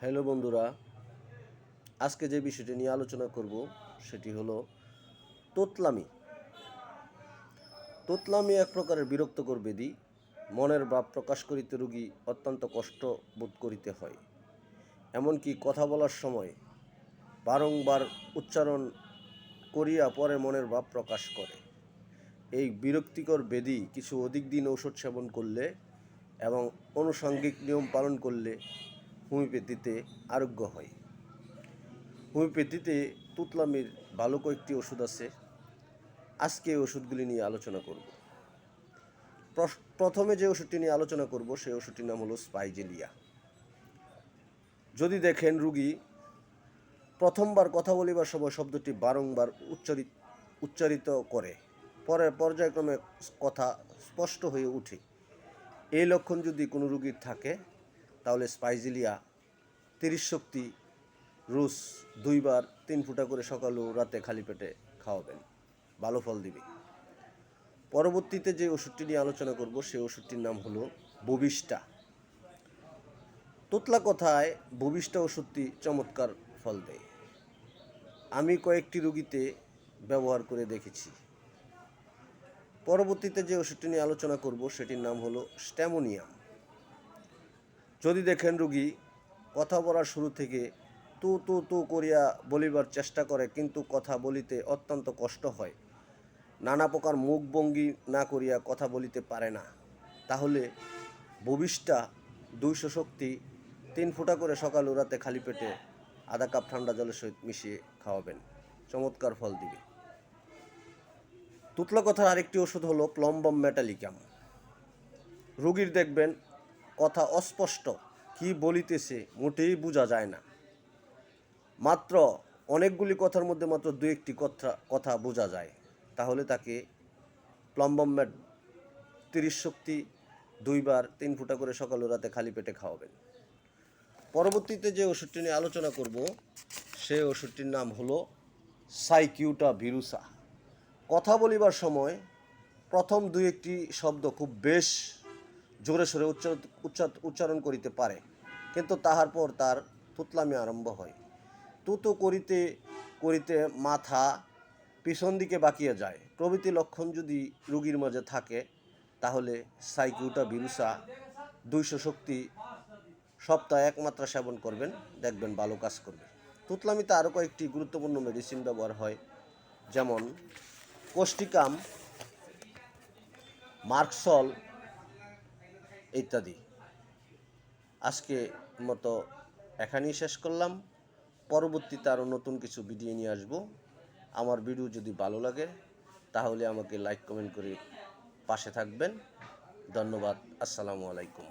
Hello বন্ধুরা, আজকে যে বিষয়টি নিয়ে আলোচনা করব সেটি হলো তোতলামি। তোতলামি এক প্রকারের বিরক্তকর ব্যাধি। মনের ভাব প্রকাশ করিতে রোগী অত্যন্ত কষ্ট বোধ করিতে হয়। এমনকি কথা বলার সময় বারংবার উচ্চারণ করিয়া পরে মনের ভাব প্রকাশ করে। এই বিরক্তিকর ব্যাধি কিছু অধিক দিন ঔষধ সেবন করলে এবং আনুষঙ্গিক নিয়ম পালন করলে হোমিওপ্যাথিতে আরোগ্য হয়। হোমিওপ্যাথিতে তোতলামির ভালো কয়েকটি ওষুধ আছে। আজকে এই ওষুধগুলি নিয়ে আলোচনা করব। প্রথমে যে ওষুধটি নিয়ে আলোচনা করব সেই ওষুধটির নাম হলো স্পাইজেলিয়া। যদি দেখেন রুগী প্রথমবার কথা বলিবার সময় শব্দটি বারংবার উচ্চারিত করে, পরে পর্যায়ক্রমে কথা স্পষ্ট হয়ে ওঠে, এই লক্ষণ যদি কোনো রুগীর থাকে তাহলে স্পাইজেলিয়া 30 শক্তি রোজ 2 বার 3 ফুটা করে সকাল ও রাতে খালি পেটে খাওয়াবেন, ভালো ফল দিবে। পরবর্তীতে যে ওষুধটি নিয়ে আলোচনা করব সেই ওষুধটির নাম হলো ববিষ্টা। তোতলা কথায় ববিষ্টা ওষুধটি চমৎকার ফল দেয়। আমি কয়েকটি রোগীতে ব্যবহার করে দেখেছি। পরবর্তীতে যে ওষুধটি নিয়ে আলোচনা করব সেটির নাম হলো স্ট্যামোনিয়াম। যদি দেখেন রোগী কথা বলার শুরু থেকে তু তু তু করিয়া বলিবার চেষ্টা করে কিন্তু কথা বলিতে অত্যন্ত কষ্ট হয়, নানা প্রকার মুখ ভঙ্গি না করিয়া কথা বলিতে পারে না, তাহলে ববিষ্টা 200 শক্তি 3 ফুটা করে সকাল ও রাতে খালি পেটে আধা কাপ ঠান্ডা জলের সহিত মিশিয়ে খাওয়াবেন, চমৎকার ফল দিবে। তুতলা কথার আরেকটি ওষুধ হলো প্লম্বাম মেটালিকাম। রোগীর দেখবেন কথা অস্পষ্ট, কি বলিতেছে মোটেই বোঝা যায় না, মাত্র অনেকগুলি কথার মধ্যে মাত্র 2-1টি কথা বোঝা যায়, তাহলে তাকে প্লম্বাম মেট 30 শক্তি 2 বার 3 ফুটা করে সকাল ও রাতে খালি পেটে খাওয়াবেন। পরবর্তীতে যে ওষুধটি নিয়ে আলোচনা করব সেই ওষুধটির নাম হলো সাইকিউটা ভিরুসা। কথা বলিবার সময় প্রথম 2-1টি শব্দ খুব বেশ জোরে সোরে উচ্চারণ করিতে পারে, কিন্তু তাহার পর তার তুতলামি আরম্ভ হয়। তুতু করিতে করিতে মাথা পিছন দিকে বাঁকিয়ে যায় প্রভৃতি লক্ষণ যদি রোগীর মাঝে থাকে তাহলে সাইকিউটা ভিরুসা 200 শক্তি সপ্তাহে 1 মাত্রা সেবন করবেন, দেখবেন ভালো কাজ করবে। তুতলামিতে আরও কয়েকটি গুরুত্বপূর্ণ মেডিসিন ব্যবহার হয়, যেমন কোষ্টিকাম, মার্কসল ইত্যাদি। আজকে মতো এখানেই শেষ করলাম। পরবর্তীতে আরও নতুন কিছু ভিডিও নিয়ে আসবো। আমার ভিডিও যদি ভালো লাগে তাহলে আমাকে লাইক কমেন্ট করে পাশে থাকবেন। ধন্যবাদ। আসসালামু আলাইকুম।